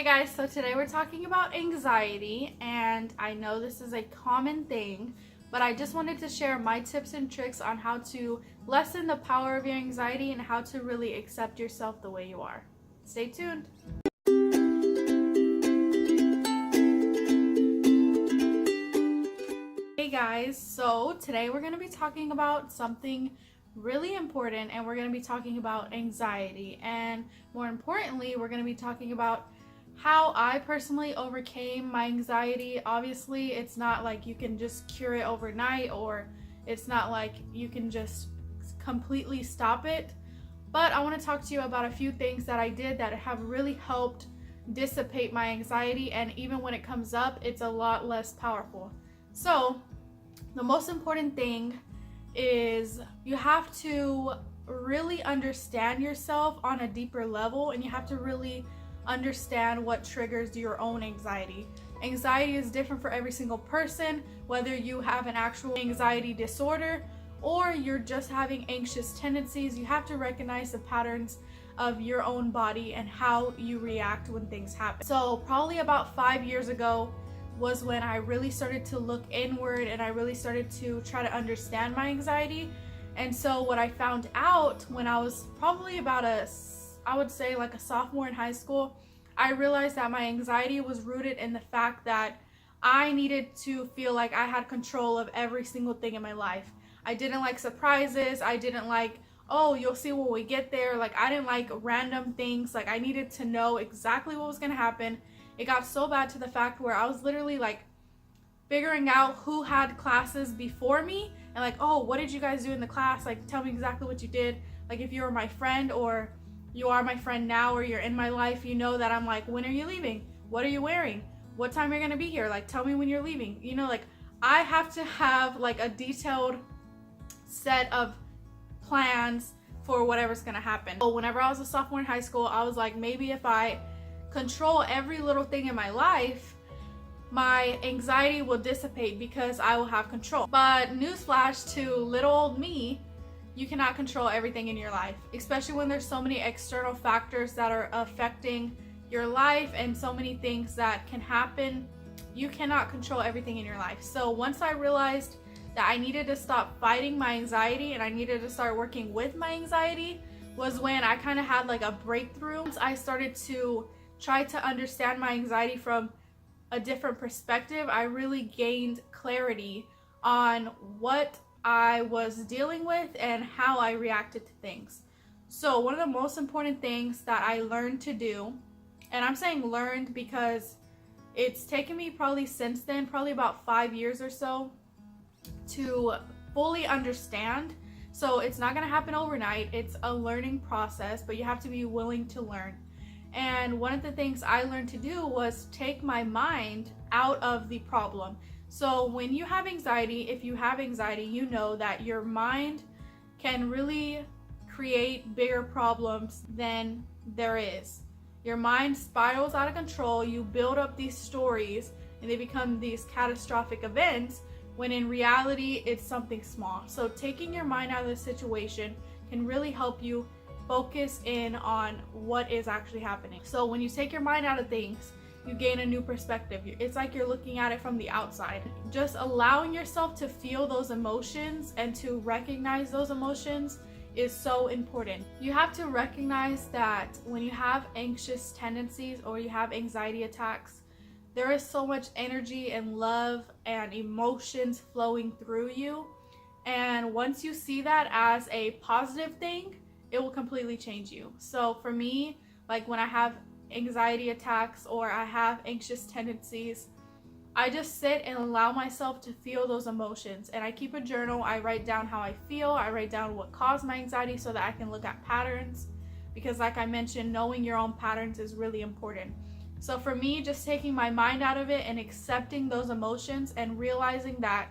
Hey guys, so today we're talking about anxiety, and I know this is a common thing, but I just wanted to share my tips and tricks on how to lessen the power of your anxiety and how to really accept yourself the way you are. Stay tuned. Hey guys, so today we're going to be talking about something really important, and we're going to be talking about anxiety, and more importantly, we're going to be talking about how I personally overcame my anxiety. Obviously, it's not like you can just cure it overnight, or it's not like you can just completely stop it. But I want to talk to you about a few things that I did that have really helped dissipate my anxiety, and even when it comes up, it's a lot less powerful. So, the most important thing is you have to really understand yourself on a deeper level, and you have to really understand what triggers your own anxiety. Anxiety is different for every single person, whether you have an actual anxiety disorder or you're just having anxious tendencies. You have to recognize the patterns of your own body and how you react when things happen. So probably about 5 years ago was when I really started to look inward, and I really started to try to understand my anxiety. And so what I found out when I was probably about I would say like a sophomore in high school, I realized that my anxiety was rooted in the fact that I needed to feel like I had control of every single thing in my life. I didn't like surprises. I didn't like, oh, you'll see when we get there. Like, I didn't like random things. Like, I needed to know exactly what was going to happen. It got so bad to the fact where I was literally like figuring out who had classes before me and like, oh, what did you guys do in the class? Like, tell me exactly what you did. Like, if you were my friend, or you are my friend now, or you're in my life, you know that I'm like, when are you leaving? What are you wearing? What time are you gonna be here? Like, tell me when you're leaving. You know, like, I have to have like a detailed set of plans for whatever's gonna happen. So whenever I was a sophomore in high school, I was like, maybe if I control every little thing in my life, my anxiety will dissipate because I will have control. But newsflash to little old me, you cannot control everything in your life, especially when there's so many external factors that are affecting your life and so many things that can happen. You cannot control everything in your life. So once I realized that I needed to stop fighting my anxiety and I needed to start working with my anxiety, was when I kind of had like a breakthrough. Once I started to try to understand my anxiety from a different perspective, I really gained clarity on what I was dealing with and how I reacted to things. So one of the most important things that I learned to do, and I'm saying learned because it's taken me probably since then, probably about 5 years or so, to fully understand. So it's not going to happen overnight. It's a learning process, but you have to be willing to learn. And one of the things I learned to do was take my mind out of the problem. So when you have anxiety, if you have anxiety, you know that your mind can really create bigger problems than there is. Your mind spirals out of control. You build up these stories and they become these catastrophic events, when in reality it's something small. So taking your mind out of the situation can really help you focus in on what is actually happening. So when you take your mind out of things, you gain a new perspective. It's like you're looking at it from the outside. Just allowing yourself to feel those emotions and to recognize those emotions is so important. You have to recognize that when you have anxious tendencies or you have anxiety attacks, there is so much energy and love and emotions flowing through you. And once you see that as a positive thing, it will completely change you. So for me, like when I have anxiety attacks or I have anxious tendencies, I just sit and allow myself to feel those emotions, and I keep a journal. I write down how I feel. I write down what caused my anxiety so that I can look at patterns, because like I mentioned, knowing your own patterns is really important. So for me, just taking my mind out of it and accepting those emotions and realizing that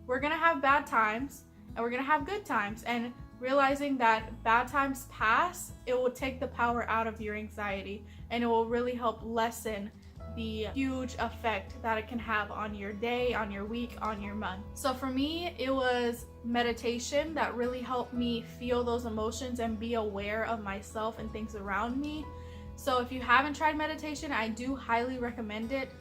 we're gonna have bad times and we're gonna have good times, and realizing that bad times pass, it will take the power out of your anxiety, and it will really help lessen the huge effect that it can have on your day, on your week, on your month. So for me, it was meditation that really helped me feel those emotions and be aware of myself and things around me. So if you haven't tried meditation, I do highly recommend it.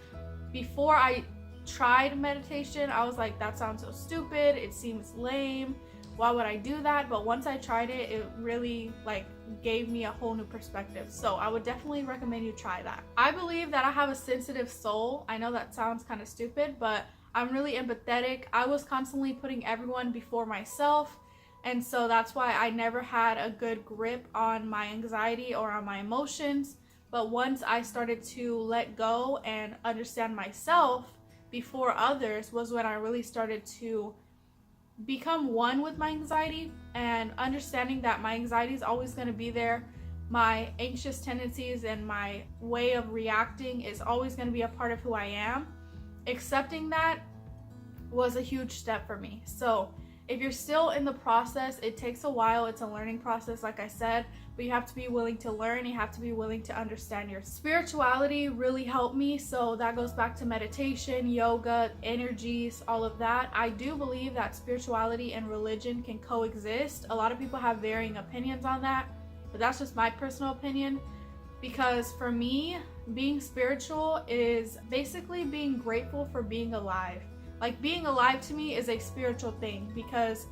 Before I tried meditation, I was like, that sounds so stupid, it seems lame, why would I do that? But once I tried it, it really like gave me a whole new perspective. So I would definitely recommend you try that. I believe that I have a sensitive soul. I know that sounds kind of stupid, but I'm really empathetic. I was constantly putting everyone before myself, and so that's why I never had a good grip on my anxiety or on my emotions. But once I started to let go and understand myself before others was when I really started to become one with my anxiety, and understanding that my anxiety is always going to be there. My anxious tendencies and my way of reacting is always going to be a part of who I am. Accepting that was a huge step for me. So if you're still in the process, it takes a while. It's a learning process, like I said, but you have to be willing to learn. You have to be willing to understand your spirituality really helped me. So that goes back to meditation, yoga, energies, all of that. I do believe that spirituality and religion can coexist. A lot of people have varying opinions on that, but that's just my personal opinion. Because for me, being spiritual is basically being grateful for being alive. Like, being alive to me is a spiritual thing, because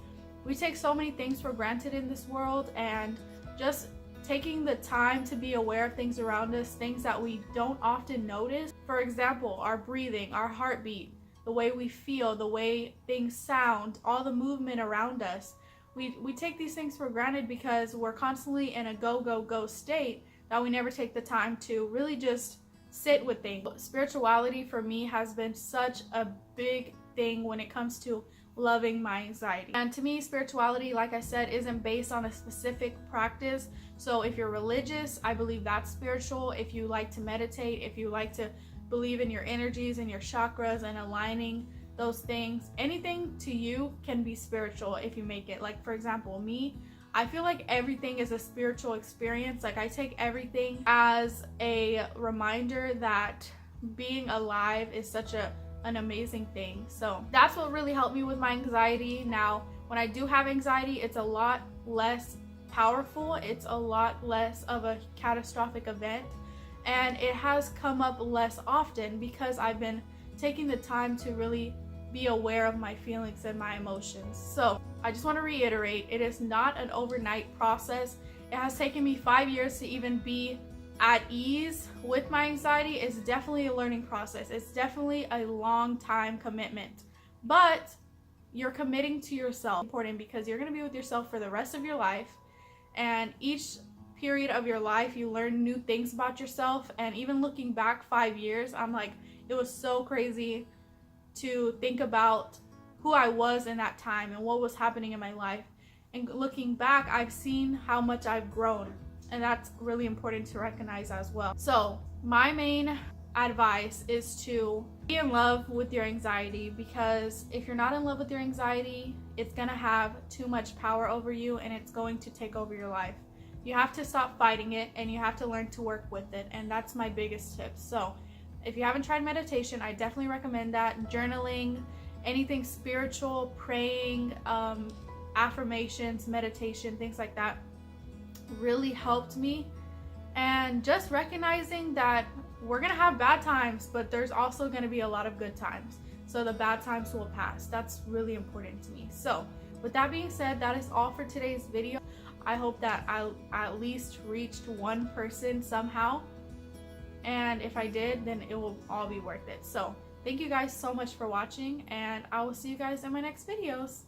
we take so many things for granted in this world, and just taking the time to be aware of things around us, things that we don't often notice. For example, our breathing, our heartbeat, the way we feel, the way things sound, all the movement around us. We take these things for granted because we're constantly in a go, go, go state, that we never take the time to really just sit with things. Spirituality for me has been such a big thing when it comes to loving my anxiety. And to me, spirituality, like I said, isn't based on a specific practice. So if you're religious, I believe that's spiritual. If you like to meditate, if you like to believe in your energies and your chakras and aligning those things, anything to you can be spiritual if you make it. Like, for example, me, I feel like everything is a spiritual experience. Like, I take everything as a reminder that being alive is such an amazing thing. So that's what really helped me with my anxiety. Now, when I do have anxiety, it's a lot less powerful. It's a lot less of a catastrophic event, and it has come up less often because I've been taking the time to really be aware of my feelings and my emotions. So I just want to reiterate, it is not an overnight process. It has taken me 5 years to even be at ease with my anxiety. It's definitely a learning process. It's definitely a long time commitment, but you're committing to yourself. Important, because you're going to be with yourself for the rest of your life, and each period of your life you learn new things about yourself. And even looking back 5 years, I'm like, it was so crazy to think about who I was in that time and what was happening in my life. And looking back, I've seen how much I've grown, and that's really important to recognize as well. So my main advice is to be in love with your anxiety, because if you're not in love with your anxiety, it's gonna have too much power over you and it's going to take over your life. You have to stop fighting it, and you have to learn to work with it, and that's my biggest tip. So if you haven't tried meditation, I definitely recommend that. Journaling, anything spiritual, praying, affirmations, meditation, things like that really helped me. And just recognizing that we're gonna have bad times, but there's also gonna be a lot of good times. So the bad times will pass. That's really important to me. So with that being said, that is all for today's video. I hope that I at least reached one person somehow. And if I did, then it will all be worth it. So thank you guys so much for watching, and I will see you guys in my next videos.